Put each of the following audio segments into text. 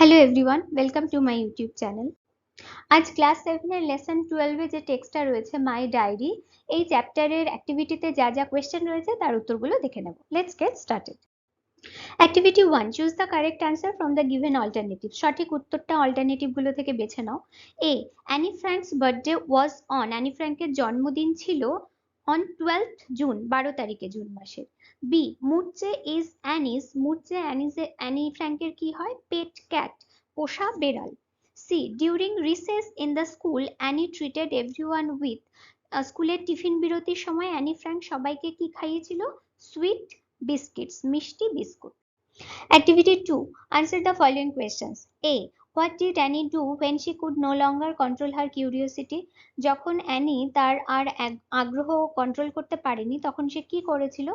Hello everyone, welcome to my YouTube channel. আজ class 7 এর lesson 12 এ যে টেক্সটটা রয়েছে মাই ডায়েরি, এই চ্যাপ্টারের অ্যাক্টিভিটিতে যা যা কোয়েশ্চেন রয়েছে তার উত্তরগুলো দেখে নেব। Let's get started. Activity 1, choose the correct answer from the given alternative. সঠিক উত্তরটা অল্টারনেটিভ গুলো থেকে বেছে নাও। A, Annie Frank's birthday was on, Annie ফ্র্যাঙ্কের জন্মদিন ছিল অন 12th জুন, 12 তারিখে জুন মাসের। B, Moortje is Annie's, Moortje Annie ফ্র্যাঙ্কের কি হয়? পেট ক্যাট, পোষা বেড়াল। C, during recess in the school Annie treated everyone with, স্কুলের টিফিন বিরতির সময় অ্যানি ফ্র্যাঙ্ক সবাইকে কি খাইয়েছিল? সুইট বিস্কিটস, মিষ্টি biscuit. Activity 2, answer the following questions. A, what did Annie do when she could no longer control her curiosity? যখন Annie তার আর আগ্রহ control করতে পারেনি তখন সে কি করেছিল?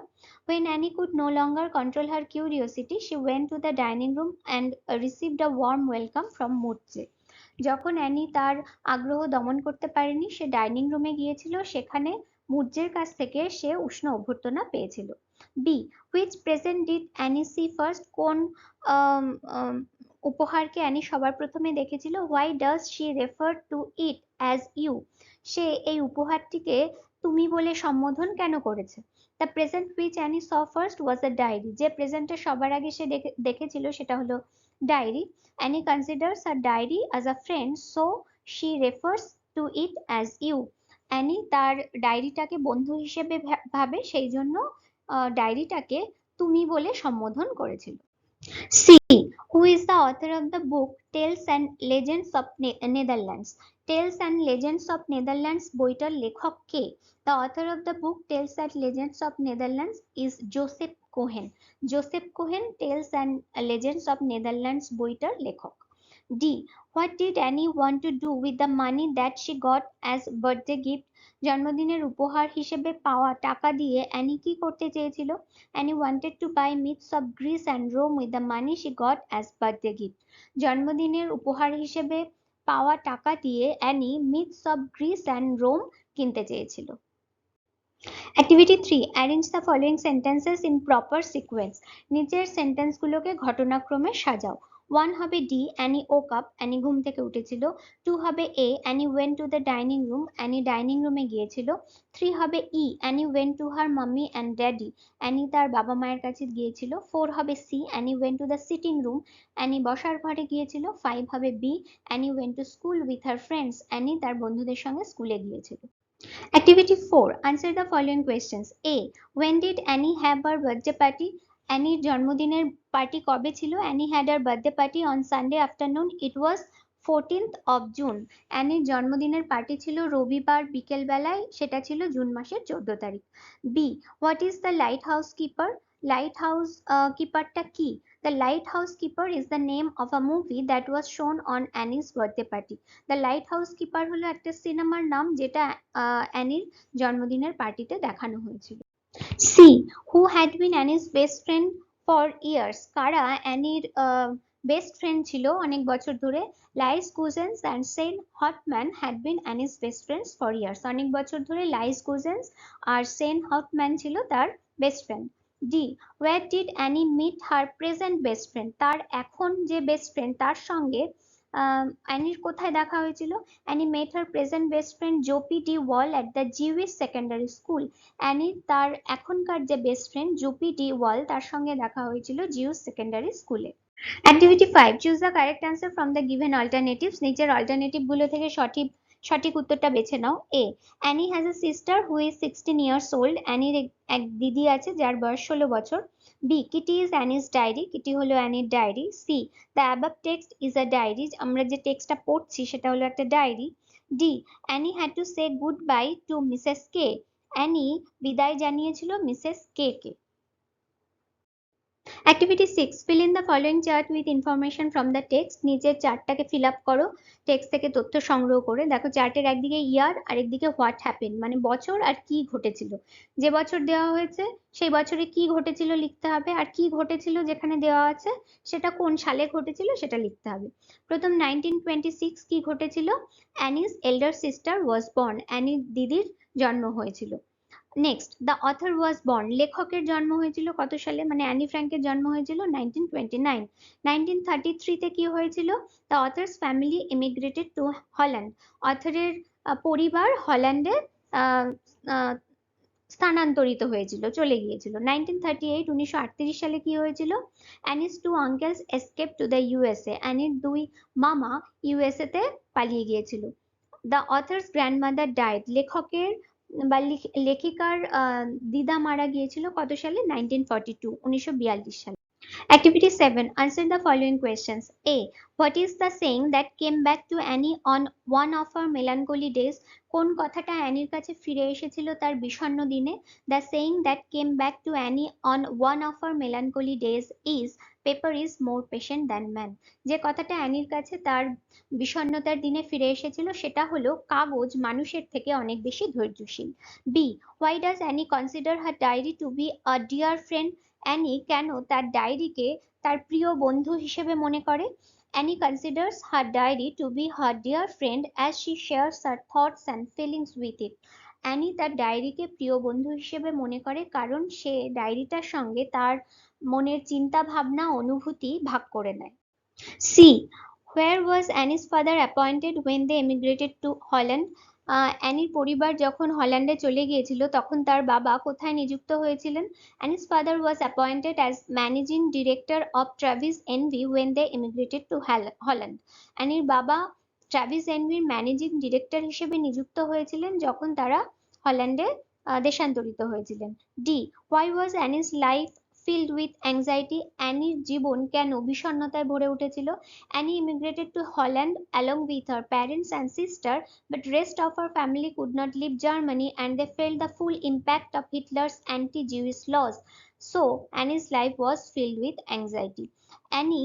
When Annie could no longer control her curiosity, she went to the dining room and received a warm welcome from Murche. যখন Annie তার আগ্রহ দমন করতে পারেনি সে ডাইনিং রুমে গিয়েছিল, সেখানে মুর্জের কাছ থেকে সে উষ্ণ অভ্যর্থনা পেয়েছিল। B, which present did Annie see first, কোন উপহারকে অ্যানি সবার প্রথমে দেখেছিল? Why does she refer to it as you, সে এই উপহারটিকে তুমি বলে সম্বোধন কেন করেছে? The present which Annie saw first was a diary, যে প্রেজেন্টে সবার আগে সে দেখেছিল সেটা হলো diary. Annie considers her diary as a friend, so she refers to it as you, Annie তার ডায়েরিটাকে বন্ধু হিসেবে ভাবে, সেই জন্য ডায়েরিটাকে তুমি বলে সম্বোধন করেছিল। C, who is the author of the book tales and legends of Netherlands, tales and legends of Netherlands বইটার লেখক কে? The author of the book tales and legends of Netherlands is Joseph Cohen. Joseph Cohen tales and legends of Netherlands বইটার লেখক। D, what did Annie want to do with the money that she got as birthday gift, জন্মদিনের উপহার হিসেবে পাওয়া টাকা দিয়ে Annie কি করতে চেয়েছিল? Annie wanted to buy myths of Greece and Rome with the money she got as birthday gift, জন্মদিনের উপহার হিসেবে পাওয়া টাকা দিয়ে Annie myths of Greece and Rome কিনতে চেয়েছিল। Activity 3, arrange the following sentences in proper sequence, নিচের সেন্টেন্সগুলোকে ঘটনাক্রমে সাজাও। 1 হবে D, Annie woke up, Annie ঘুম থেকে উঠেছিল। 2 হবে A, Annie went to the dining room, Annie dining রুমে গিয়েছিল। 3 হবে E, Annie went to her mummy and daddy, Annie তার বাবা মায়ের কাছে গিয়েছিল। 4 হবে C, Annie went to the sitting room, Annie বসার ঘরে গিয়েছিল। 5 হবে B, Annie went to school with her friends, Annie তার বন্ধুদের সঙ্গে স্কুলে গিয়েছিল। Activity 4, answer the following questions. A, when did Annie have her birthday party? অ্যানির জন্মদিনের পার্টি কবে ছিল? Annie had her birthday party on Sunday afternoon. It was 14th of June. অ্যানির জন্মদিনের party ছিল রবিবার বিকেল বেলায়, সেটা ছিল জুন মাসের 14 তারিখ। B, what is the lighthouse keeper? Lighthouse কিপারটা কি? The lighthouse keeper is the name of a movie that was shown on Annie's birthday party. The light house keeper হলো একটা সিনেমার নাম যেটা অ্যানির জন্মদিনের পার্টিতে দেখানো হয়েছিল। C, who had been Annie's best friend for years, কারা অ্যানির বেস্ট ফ্রেন্ড ছিল অনেক বছর ধরে? Lies Goosens and Sanne Houtman had been Annie's best friends for years, অনেক বছর ধরে লাইস কুজেন্স আর সেন হটম্যান ছিল তার best friend. D, where did Anne meet her present best friend, তার এখন যে বেস্ট ফ্রেন্ড তার সঙ্গে অ্যানির কোথায় দেখা হয়েছিল? Annie met her present best friend Jopie de Waal at the Jewish secondary school, Annie তার এখনকার যে best friend Jopie de Waal তার সঙ্গে দেখা হয়েছিল জিউইশ সেকেন্ডারি স্কুলে। Activity 5, choose the correct answer from the given alternatives, নিচের alternative গুলো থেকে সঠিক উত্তরটা বেছে নাও। A, Annie has a sister who is 16 years old, অ্যানির এক দিদি আছে যার বয়স 16 বছর। B, Kitty is Annie's diary, Kitty হলো অ্যানির diary. C, the above text is a diary, আমরা যে টেক্সটটা পড়ছি সেটা হলো একটা diary. D, Annie had to say goodbye to Mrs K, Annie বিদায় জানিয়েছিল মিসেস কে কে। Activity 6, fill in the following chart with information from the text, নিচের চার্টটাকে ফিল আপ করো টেক্সট থেকে তথ্য সংগ্রহ করে। দেখো চার্টের একদিকে ইয়ার আর একদিকে হোয়াট হ্যাপেন, মানে বছর আর কি ঘটেছিল। যে বছর দেওয়া হয়েছে সেই বছরে কি ঘটেছিল লিখতে হবে, আর কি ঘটেছিল যেখানে দেওয়া আছে সেটা কোন সালে ঘটেছিল সেটা লিখতে হবে। প্রথম 1926 কি ঘটেছিল? Annie's elder sister was born, অ্যানির দিদির জন্ম হয়েছিল। Next, the author was born, লেখকের জন্ম হয়েছিল কত সালে, মানে অ্যানি ফ্র্যাঙ্কের জন্ম হয়েছিল 1929। 1933-তে কি হয়েছিল, the author's family immigrated to Holland, অথরের পরিবার হল্যান্ডে আহ, আহ, স্থানান্তরিত হয়েছিল, চলে গিয়েছিল। 1938, 1938 সালে কি হয়েছিল, Annie's two uncles escape to the USA, অ্যানির দুই মামা ইউএসএ তে পালিয়ে গিয়েছিল। দ্য অথার্স গ্র্যান্ডমাদার ডায়েড, লেখকের বা লেখিকার দিদা মারা গিয়েছিল কত সালে, 1942, 1942 সালে। Activity 7. Answer the following questions. A. What is the saying that came back to Annie on one of her melancholy days? কোন কথাটা অ্যানির কাছে ফিরে এসেছিল তার বিষণ্ণ দিনে? The saying that came back to Annie on one of her melancholy days is paper is more patient than man. যে কথাটা অ্যানির কাছে তার বিষণ্ণতার দিনে ফিরে এসেছিল সেটা হলো কাগজ মানুষের থেকে অনেক বেশি ধৈর্যশীল। B. Why does Annie consider her diary to be a dear friend? Anne কেন তার ডায়েরিকে তার প্রিয় বন্ধু হিসেবে মনে করে? Anne considers her diary to be her dear friend as she shares her thoughts and feelings with it. Anne তার ডায়েরিকে প্রিয় বন্ধু হিসেবে মনে করে কারণ সে ডায়েরিটার সঙ্গে তার মনের চিন্তা ভাবনা অনুভূতি ভাগ করে নেয়। C. Where was Annie's father appointed when they emigrated to Holland? অ্যানির পরিবার যখন হল্যান্ডে চলে গিয়েছিল তখন তার বাবা কোথায় নিযুক্ত হয়েছিলেন? Annie's father was appointed as managing director of Travis NV when they emigrated to Holland. অ্যানির বাবা ট্রাভিস এনভির ম্যানেজিং ডিরেক্টর হিসেবে নিযুক্ত হয়েছিলেন যখন তারা হল্যান্ডে দেশান্তরিত হয়েছিলেন। D. Why was anise life filled with anxiety? অ্যানির জীবন কেন বিষণ্ণতায় ভরে উঠেছিল? Annie immigrated to Holland along with her parents and sister, but rest of her family could not leave Germany and they felt the full impact of Hitler's anti-Jewish laws. So Annie's life was filled with anxiety. Anne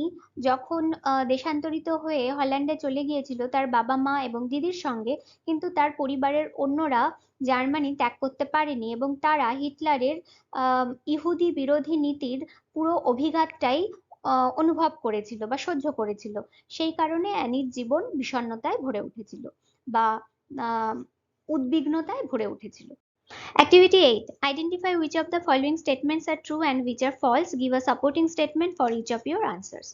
যখন দেশান্তরিত হয়ে হল্যান্ডে চলে গিয়েছিল তার বাবা মা এবং দিদির সঙ্গে, কিন্তু তার পরিবারের অন্যরা জার্মানি ত্যাগ করতে পারেনি এবং তারা হিটলারের ইহুদি বিরোধী নীতির পুরো অভিঘাতটাই অনুভব করেছিল বা সহ্য করেছিল। সেই কারণে অ্যানির জীবন বিষণ্ণতায় ভরে উঠেছিল বা উদ্বিগ্নতায় ভরে উঠেছিল। Activity 8. Identify which of the following statements are true and which are false. Give a supporting statement for each of your answers.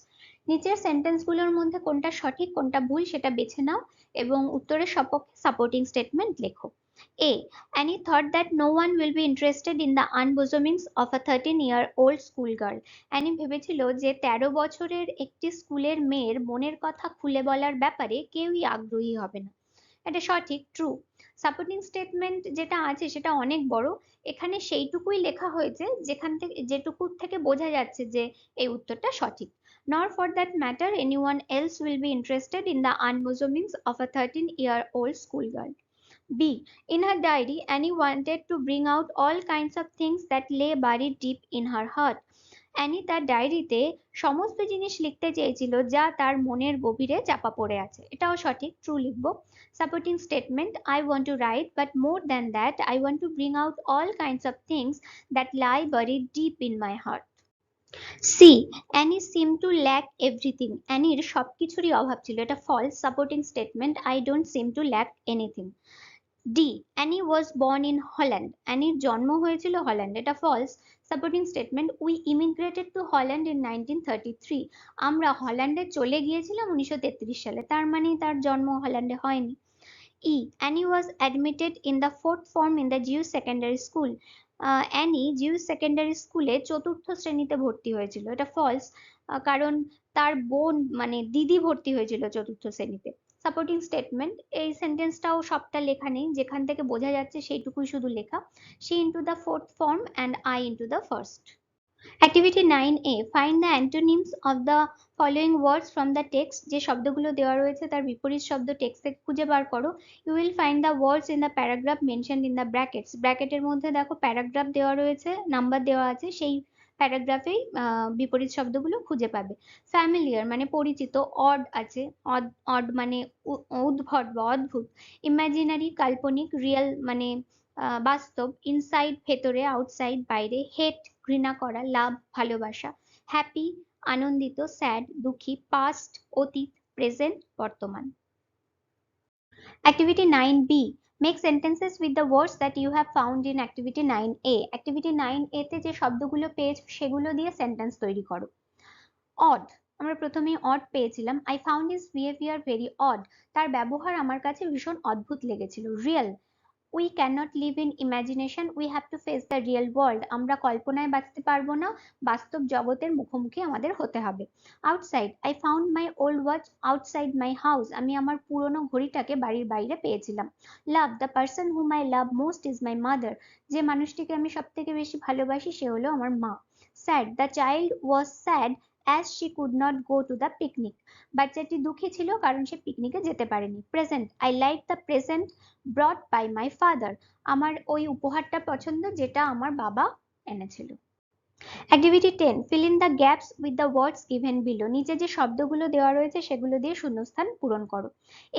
নিচের সেন্টেন্সগুলোর মধ্যে কোনটা সঠিক কোনটা ভুল সেটা বেছে নাও এবং উত্তরের সপক্ষে সাপোর্টিং স্টেটমেন্ট লেখো। A. Annie thought that no one will be interested in the unbosomings of a 13-year-old schoolgirl. Anne ভেবেছিল যে 13 বছরের একটি স্কুলের মেয়ের মনের কথা খুলে বলার ব্যাপারে কেউই আগ্রহী হবে না। এটা সঠিক, ট্রু। সাপোর্টিং স্টেটমেন্ট যেটা আছে সেটা অনেক বড়, এখানে সেইটুকুই লেখা হয়েছে যেখান থেকে যেটুকু থেকে বোঝা যাচ্ছে যে এই উত্তরটা সঠিক। Nor for that matter anyone else will be interested in the unbosomings of a 13-year-old schoolgirl. B. In her diary, Annie wanted to bring out all kinds of things that lay buried deep in her heart. Anne তার ডায়েরিতে সমস্ত জিনিস লিখতে চেয়েছিল যা তার মনের গভীরে চাপা পড়ে আছে, এটাও সঠিক, ট্রু লিখবো। Supporting statement, I want to write, but more than that, I want to bring out all kinds of things that lie buried deep in my heart. C. Annie seem to lack everything, অ্যানির সবকিছুরই অভাব ছিল, এটা false. Supporting statement, I don't seem to lack anything. D. Annie was born in Holland, অ্যানির জন্ম হয়েছিল Holland, এটা false. Supporting statement, we immigrated to Holland in 1933, আমরা হল্যান্ডে চলে গিয়েছিলাম 1933 সালে, তার মানে তার জন্ম হল্যান্ডে হয়নি। E. Annie was admitted in the fourth form in the Jews secondary school, Annie Jews secondary স্কুলে চতুর্থ শ্রেণীতে ভর্তি হয়েছিল, এটা ফলস, কারণ তার বোন মানে দিদি ভর্তি হয়েছিল চতুর্থ শ্রেণীতে। সাপোর্টিং স্টেটমেন্ট, এই সেন্টেন্সটাও সবটা লেখা নেই, যেখান থেকে বোঝা যাচ্ছে সেইটুকুই শুধু লেখা। She into the fourth form and I into the first. Activity 9A. Find the antonyms of the following words from the text. যে শব্দগুলো দেওয়া রয়েছে তার বিপরীত শব্দ টেক্সট থেকে খুঁজে বার করো। You will find the words in the paragraph mentioned in the brackets. ব্র্যাকেটের মধ্যে দেখো প্যারাগ্রাফ দেওয়া রয়েছে, নাম্বার দেওয়া আছে, সেই প্যারাগ্রাফেই বিপরীত শব্দগুলো খুঁজে পাবে। ফ্যামিলিয়ার মানে পরিচিত, অড আছে, অড মানে উদ্ভট বা অদ্ভুত, ইমাজিনারি কাল্পনিক, রিয়েল মানে বাস্তব, ইনসাইড ভেতরে, আউটসাইড বাইরে, হেট ঘৃণা করা, লাভ ভালোবাসা, হ্যাপি আনন্দিত, স্যাড দুঃখী, পাস্ট অতীত, প্রেজেন্ট বর্তমান। Activity 9B. Make sentences with the words that you have found in activity 9A. activity 9A তে যে শব্দগুলো পেয়েছো সেগুলো দিয়ে সেন্টেন্স তৈরি করো। odd, আমরা প্রথমেই odd পেয়েছিলাম। I found his behavior very odd, তার ব্যবহার আমার কাছে ভীষণ অদ্ভুত লেগেছিল। real, we cannot live in imagination, we have to face the real world, আমরা কল্পনায় বাঁচতে পারবো না, বাস্তব জগতের মুখোমুখি আমাদের হতে হবে। outside, I found my old watch outside my house, আমি আমার পুরনো ঘড়িটাকে বাড়ির বাইরে পেয়েছিলাম। love, the person whom I love most is my mother, যে মানুষটিকে আমি সব থেকে বেশি ভালোবাসি সে হলো আমার মা। sad, the child was sad as she could not go to the picnic, বাচ্চাটি দুঃখী ছিল কারণ সে পিকনিকে যেতে পারেনি। present, I like the present brought by my father, আমার ওই উপহারটা পছন্দ যেটা আমার বাবা এনেছিল। Activity 10, fill in the gaps with the words given below, নিচে যে শব্দগুলো দেওয়া রয়েছে সেগুলো দিয়ে শূন্যস্থান পূরণ করো।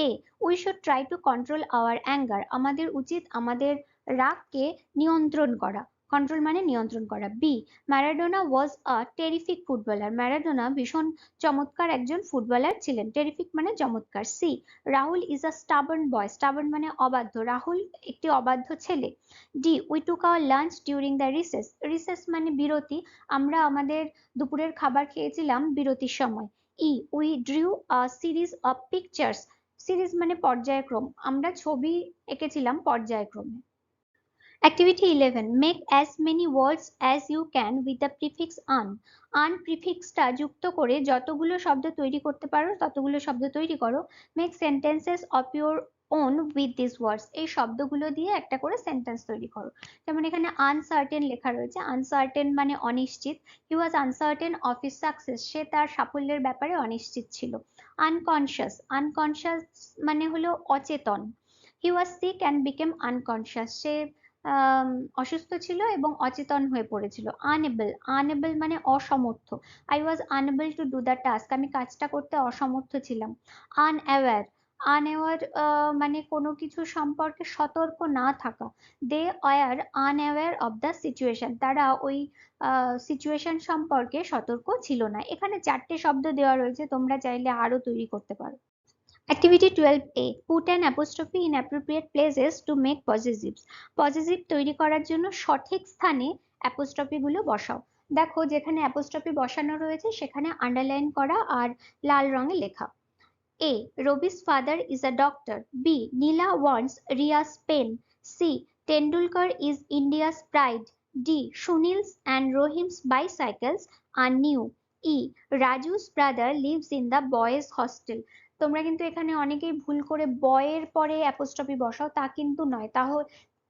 A, we should try to control our anger, আমাদের উচিত আমাদের রাগকে নিয়ন্ত্রণ করা, কন্ট্রোল মানে নিয়ন্ত্রণ করা। B, Maradona was a terrific footballer, Maradona ভীষণ চমৎকার একজন ফুটবলার ছিলেন, টেরিফিক মানে চমৎকার। C, Rahul is a stubborn boy, stubborn মানে অবাধ্য, রাহুল একটি অবাধ্য ছেলে। D, we took our lunch during the recess, recess মানে বিরতি, আমরা আমাদের দুপুরের খাবার খেয়েছিলাম বিরতির সময়। E, we drew a series of pictures, series মানে পর্যায়ক্রম, আমরা ছবি এঁকেছিলাম পর্যায়ক্রমে। Activity 11, make as many words as you can with the prefix un, un প্রিফিক্সটা যুক্ত করে যতগুলো শব্দ তৈরি করতে পারো ততগুলো শব্দ তৈরি করো। make sentences of your own with these words, এই শব্দগুলো দিয়ে একটা করে সেন্টেন্স তৈরি করো। যেমন এখানে আনসার্টেন লেখা রয়েছে, আনসার্টেন মানে অনিশ্চিত, হি ওয়াজ আনসার্টেন অফ হিজ সাকসেস, সে তার সাফল্যের ব্যাপারে অনিশ্চিত ছিল। আনকনশিয়াস, আনকনশিয়াস মানে হলো অচেতন, he was sick and became unconscious, সে অসুস্থ ছিল এবং অচেতন হয়ে পড়েছিল। আনএবল, আনএবল মানে অসমর্থ, I was unable to do the task, আমি কাজটা করতে অসমর্থ ছিলাম। আনঅ্যাওয়ার, আনঅ্যাওয়ার মানে কোনো কিছু সম্পর্কে সতর্ক না থাকা, they were unaware of the situation, তারা ওই সিচুয়েশন সম্পর্কে সতর্ক ছিল না। এখানে চারটে শব্দ দেওয়া রয়েছে, তোমরা চাইলে আরো তৈরি করতে পারো। Activity 12A, put an apostrophe in appropriate places to make possessives, possessive তৈরি করার জন্য সঠিক স্থানে অ্যাপোস্ট্রফি গুলো বসাও। দেখো যেখানে অ্যাপোস্ট্রফি বসানো রয়েছে সেখানে আন্ডারলাইন করা আর লাল রঙে লেখা। A, Robi's father is a doctor. B, Neela wants Ria's pen. C, Tendulkar is India's pride. D, Sunil's and Rohim's bicycles are new. E, Raju's brother lives in the boys' hostel. তোমরা কিন্তু এখানে অনেকেই ভুল করে বয়ের পরে apostrophe বসাও, তা কিন্তু নয়,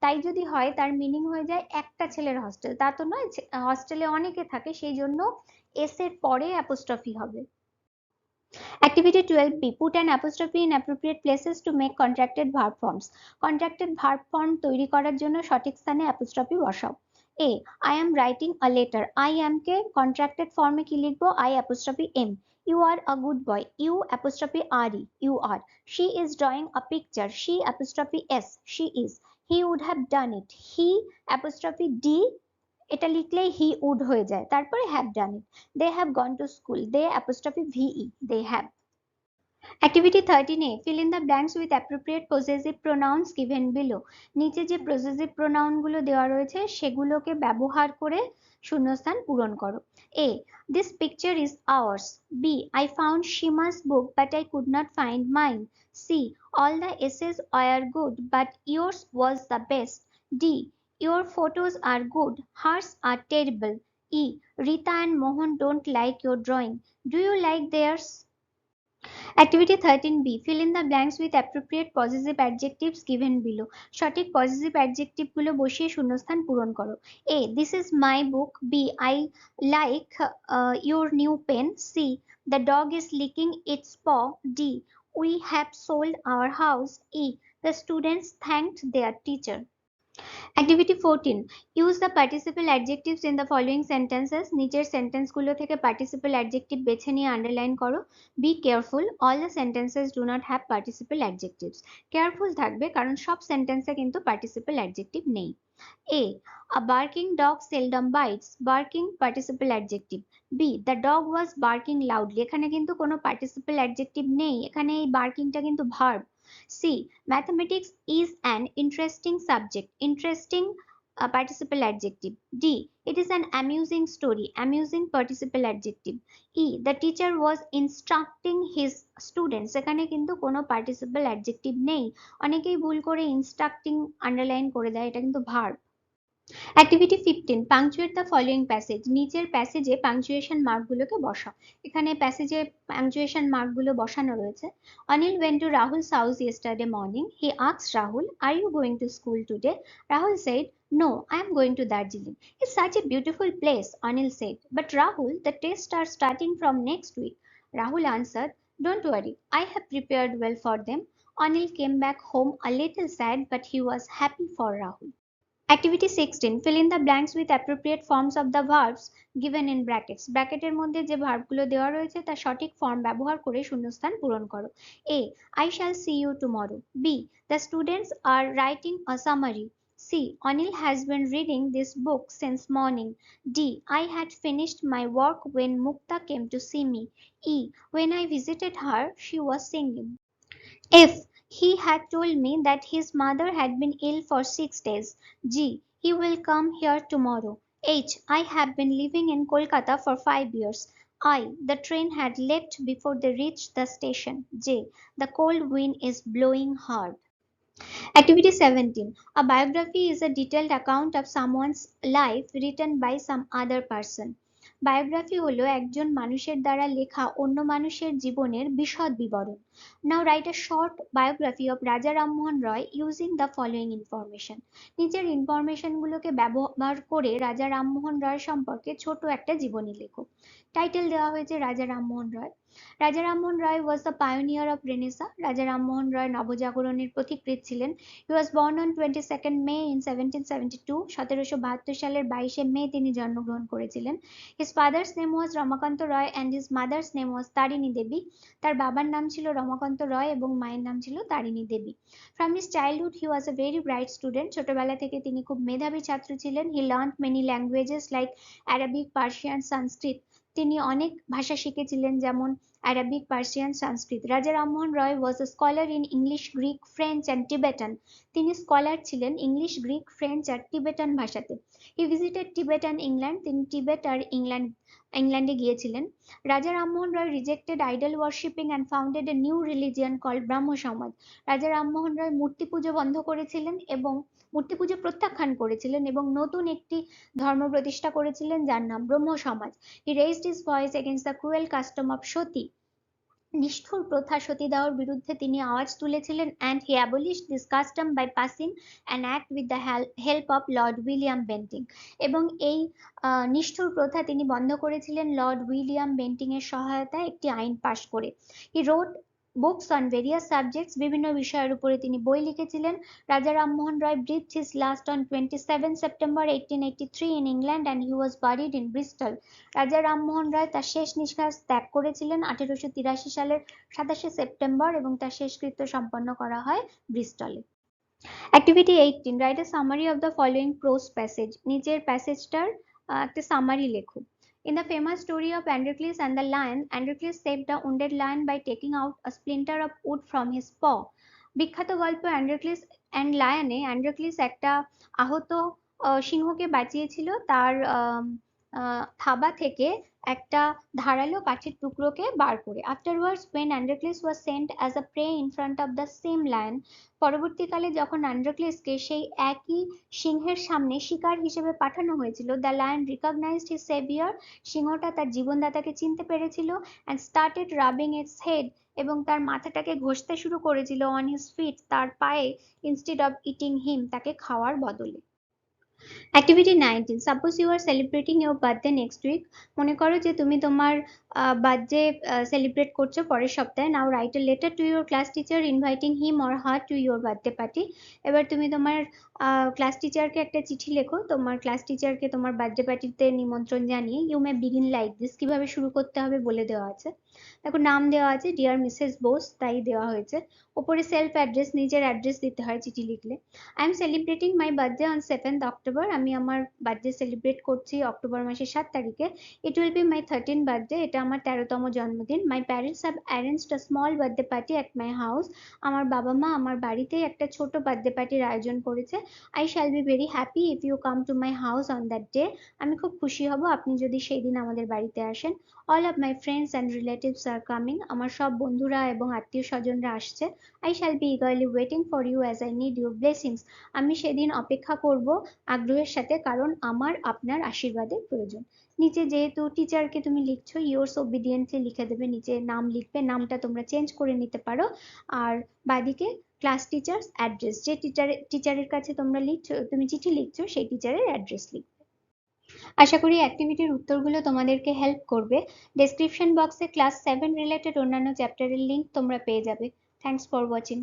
তাই যদি হয় তার মিনিং হয়ে যায় একটা ছেলের হস্টেল, তা তো নয়, হস্টেলে অনেকে থাকে সেই জন্য এস এর পরে অ্যাপোস্ট্রফি হবে। Activity 12B, put an apostrophe in appropriate places to make contracted verb forms. Contracted verb form তৈরি করার জন্য সঠিক স্থানে apostrophe বসাও। A, I am writing a letter. I am K contracted form এ কি লিখবো? I apostrophe am. You are a good boy. You apostrophe are. You are. She is drawing a picture. She apostrophe s. She is. He would have done it. He apostrophe d, এটা লিখলেই he would হয়ে যায়, তারপরে have done it. They have gone to school, they apostrophe ve, they have. Activity 13A, fill in the blanks with appropriate possessive pronouns given below, নিচে যে possessive pronoun গুলো দেওয়া রয়েছে সেগুলোকে ব্যবহার করে শূন্যস্থান পূরণ করো। A, this picture is ours. B, I found Shima's book but I could not find mine. C, all the essays were good but yours was the best. D, your photos are good, hers are terrible. E, Rita and Mohan don't like your drawing. Do you like theirs? Activity 13B, fill in the blanks with appropriate possessive adjectives given below. সঠিক possessive adjective গুলো বসিয়ে শূন্যস্থান পূরণ করো। A, this is my book. B, I like your new pen. C, the dog is licking its paw. D, we have sold our house. E, the students thanked their teacher. Activity 14, use the participle adjectives in the following sentences. নিচের sentence গুলো থেকে participle adjective বেছে নিয়ে underline করো। Be careful, all the sentences do not have participle adjectives. Careful থাকবে কারণ সব সেন্টেন্সে কিন্তু participle adjective নেই। A, a barking dog seldom bites. Barking participle adjective. B, the dog was barking loudly. এখানে কিন্তু কোনো participle adjective নেই, এখানে এই barkingটা কিন্তু verb, C. Mathematics is an interesting subject. Interesting participle adjective. D. It is an amusing story. Amusing participle adjective. E. The teacher was instructing his students. এখানে কিন্তু কোনো participle adjective নেই। অনেকেই ভুল করে instructing underline করে দেয়, এটা কিন্তু verb। Activity 15, punctuate the following passage. নিচের প্যাসেজে পাংচুয়েশন মার্কগুলোকে বসাও। এখানে প্যাসেজে পাংচুয়েশন মার্কগুলো বসানো রয়েছে। Anil went to Rahul's house yesterday morning. He asked Rahul, "Are you going to school today?" Rahul said, "No, I am going to Darjeeling." "It's such a beautiful place," Anil said. "But Rahul, the tests are starting from next week." Rahul answered, "Don't worry, I have prepared well for them." Anil came back home a little sad, but he was happy for Rahul. Activity 16, fill in the blanks with appropriate forms of the verbs given in brackets. ব্র্যাকেটের মধ্যে যে ভার্বগুলো দেওয়া রয়েছে তার সঠিক form ব্যবহার করে শূন্যস্থান পূরণ করো। A. I shall see you tomorrow. B. The students are writing a summary. C. Anil has been reading this book since morning. D. I had finished my work when Mukta came to see me. E. When I visited her, she was singing. F. He had told me that his mother had been ill for 6 days. G. He will come here tomorrow. H. I have been living in Kolkata for 5 years. I. The train had left before they reached the station. J. The cold wind is blowing hard. Activity 17. A biography is a detailed account of someone's life written by some other person. Biography হলো একজন মানুষের দ্বারা লেখা অন্য মানুষের জীবনের বিশদ বিবরণ। Now write a short biography of Raja Rammohan Roy using the following information. নিচের ইনফরমেশন গুলোকে ব্যবহার করে রাজা রামমোহন রয় সম্পর্কে ছোট একটা জীবনী লেখো। টাইটেল দেওয়া হয়েছে রাজা Rammohan Roy. Raja Rammohan Roy was the pioneer of renaissance. Raja Rammohan Roy নবজাগরণের পথিকৃৎ ছিলেন। He was born on 22nd May in 1772। 1772 সালের 22শে মে তিনি জন্মগ্রহণ করেছিলেন। His father's name was Ramakanta Roy and his mother's name was Tarini Devi. তার বাবার নাম ছিল রমাকান্ত রয় এবং মায়ের নাম ছিল তারিণী দেবী। From his childhood he was a very bright student. ছোটবেলা থেকে তিনি খুব মেধাবী ছাত্র ছিলেন। He learned many languages like Arabic, Persian, Sanskrit. তিনি অনেক ভাষা শিখেছিলেন, যেমন Arabic, Persian, Sanskrit. রাজা রামমোহন রয় was a scholar in English, Greek, French and Tibetan. তিনি স্কলার ছিলেন ইংলিশ, গ্রিক, ফ্রেঞ্চ আর টিবেটান ভাষাতে। He visited Tibet and England. তিনি টিবেট আর ইংল্যান্ডে গিয়েছিলেন। Raja Rammohan Roy rejected idol worshipping and founded a new religion called Brahmo Samaj. Raja Rammohan রয় মূর্তি পুজো বন্ধ করেছিলেন এবং মূর্তি পুজো প্রত্যাখ্যান করেছিলেন এবং নতুন একটি ধর্ম প্রতিষ্ঠা করেছিলেন যার নাম Brahmo Samaj. He raised his voice against the cruel custom of sati. নিষ্ঠুর প্রথা সতীদাহর বিরুদ্ধে তিনি আওয়াজ তুলেছিলেন। And he abolished this custom by passing an act with the help of Lord William Bentinck. এবং এই নিষ্ঠুর প্রথা তিনি বন্ধ করেছিলেন লর্ড উইলিয়াম বেন্টিং এর সহায়তায় একটি আইন পাশ করে। He wrote books on various subjects. বিভিন্ন বিষয়ের উপরে তিনি বই লিখেছিলেন। রাজা রামমোহন রয় breathed his last on 27 September 1883 in England and he was buried in Bristol. রাজা রামমোহন রায় তার শেষ নিঃশ্বাস ত্যাগ করেছিলেন 1883 সালের 27শে সেপ্টেম্বর এবং তার শেষকৃত্য সম্পন্ন করা হয় ব্রিস্টলে। Activity 18, write a summary of the following prose passage. নিচের প্যাসেজটার একটা সামারি লেখো। In the famous story of Androcles and the lion, Androcles saved a wounded lion by taking out a splinter of wood from his paw. বিখ্যাত গল্প অ্যান্ড্রোক্লিস and লায়নে অ্যান্ড্রোক্লিস একটা আহত সিংহকে বাঁচিয়েছিল তার থাবা থেকে একটা ধারালো কাঠের টুকরোকে বার করে। Afterwards when Androcles was sent as a prey in front of the same lion, পরবর্তীকালে যখন অ্যান্ড্রোক্লিসকে সেই একই সিংহের সামনে শিকার হিসেবে পাঠানো হয়েছিল, the lion recognised his saviour. সিংহটা তার জীবনদাতাকে চিনতে পেরেছিল and started rubbing its head, এবং তার মাথাটাকে ঘষতে শুরু করেছিল on his feet, তার পায়ে, instead of eating him, তাকে খাওয়ার বদলে। Activity 19, suppose you are celebrating your birthday next week. মনে করো যে তুমি তোমার বার্থডে সেলিব্রেট করছো পরের সপ্তাহে। Now write a letter to your class teacher inviting him or her to your birthday party. এবার তুমি তোমার ক্লাস টিচারকে একটা চিঠি লেখো, তোমার ক্লাস টিচারকে তোমার বার্থডে পার্টিতে নিমন্ত্রণ জানিয়ে। You may begin like this, কিভাবে শুরু করতে হবে বলে দেওয়া আছে। দেখো নাম দেওয়া আছে ডিয়ার মিসেস বোস, তাই দেওয়া হয়েছে। ওপরে সেলফ অ্যাড্রেস, নিজের অ্যাড্রেস দিতে হয় চিঠি লিখলে। I am celebrating my birthday on 7th October, আমি আমার বার্থডে সেলিব্রেট করছি অক্টোবর মাসের 7 তারিখে। It will be my 13th birthday, এটা আমার 13তম জন্মদিন। My parents have arranged a small birthday party at my house. আমার বাবা মা আমার বাড়িতেই একটা ছোট বার্থডে পার্টির আয়োজন করেছে। I shall be very happy if you come to my house on that day. আমি খুব খুশি হব আপনি যদি সেই দিন আমাদের বাড়িতে আসেন। All of my friends and relatives are coming. আমার সব বন্ধুরা এবং আত্মীয় স্বজনরা আসছে। I shall be eagerly waiting for you as I need your blessings. আমি সেদিন অপেক্ষা করব আগ্রহের সাথে, কারণ আমার আপনার আশীর্বাদের প্রয়োজন। নিচে যেহেতু টিচারকে তুমি লিখছো, ইয়োর্স ওবিডিয়েন্টলি লিখে দেবে, নিচে নাম লিখবে, নামটা তোমরা চেঞ্জ করে নিতে পারো। আর বাদিকে ক্লাস টিচার্স অ্যাড্রেস, যে টিচারের কাছে তোমরা লিখছো, তুমি চিঠি লিখছো, সেই টিচারের অ্যাড্রেস লিখবে। আশা করি অ্যাক্টিভিটির উত্তরগুলো তোমাদেরকে হেল্প করবে। ডেসক্রিপশন বক্সে ক্লাস 7 রিলেটেড অন্যান্য চ্যাপ্টারের লিঙ্ক তোমরা পেয়ে যাবে। Thanks for watching.